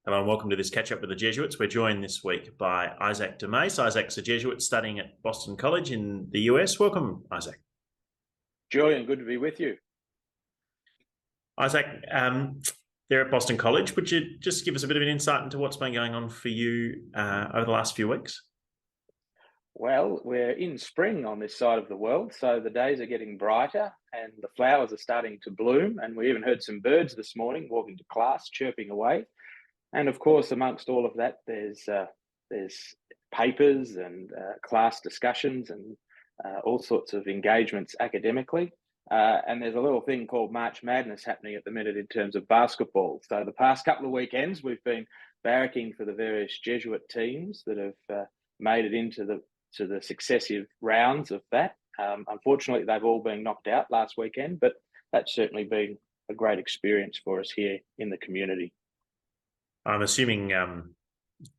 Hello and welcome to this catch up with the Jesuits. We're joined this week by Isaac DeMace. Isaac's a Jesuit studying at Boston College in the US. Welcome, Isaac. Julian, good to be with you. Isaac, they're at Boston College. Would you just give us a bit of an insight into what's been going on for you over the last few weeks? Well, we're in spring on this side of the world, so the days are getting brighter and the flowers are starting to bloom. And we even heard some birds this morning walking to class, chirping away. And of course, amongst all of that, there's papers and class discussions and all sorts of engagements academically. And there's a little thing called March Madness happening at the minute in terms of basketball. So the past couple of weekends, we've been barracking for the various Jesuit teams that have made it into the successive rounds of that. Unfortunately, they've all been knocked out last weekend, but that's certainly been a great experience for us here in the community. I'm assuming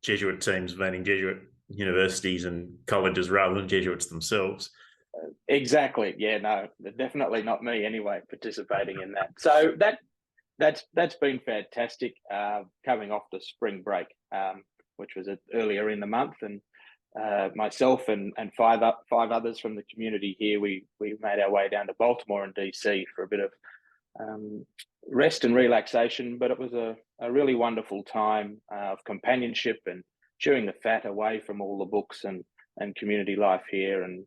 Jesuit teams, meaning Jesuit universities and colleges rather than Jesuits themselves. Exactly. Yeah, no, definitely not me anyway, participating in that. So that's been fantastic. Coming off the spring break, which was earlier in the month, and myself and five others from the community here, we made our way down to Baltimore and DC for a bit of rest and relaxation. But it was a really wonderful time of companionship and chewing the fat away from all the books and community life here, and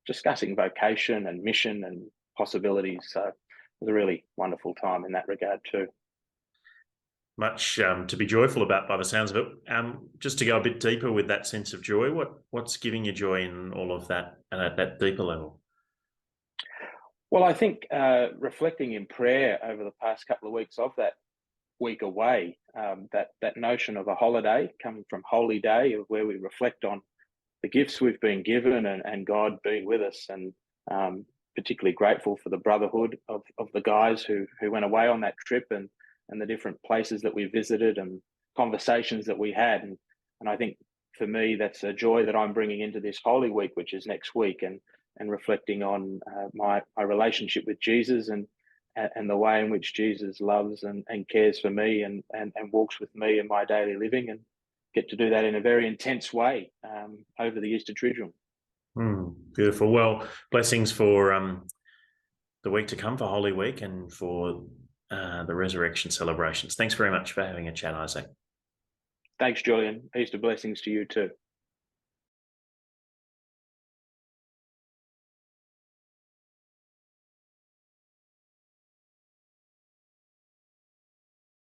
discussing vocation and mission and possibilities. So it was a really wonderful time in that regard too. Much to be joyful about by the sounds of it. Just to go a bit deeper with that sense of joy, what's giving you joy in all of that and at that deeper level? Well, I think reflecting in prayer over the past couple of weeks of that week away, that notion of a holiday coming from Holy Day, of where we reflect on the gifts we've been given and God being with us, and particularly grateful for the brotherhood of the guys who went away on that trip and the different places that we visited and conversations that we had. And I think for me, that's a joy that I'm bringing into this Holy Week, which is next week, and reflecting on my relationship with Jesus and the way in which Jesus loves and cares for me and walks with me in my daily living, and get to do that in a very intense way over the Easter Triduum. Beautiful. Well, blessings for the week to come, for Holy Week, and for the resurrection celebrations. Thanks very much for having a chat, Isaac. Thanks, Julian. Easter blessings to you too.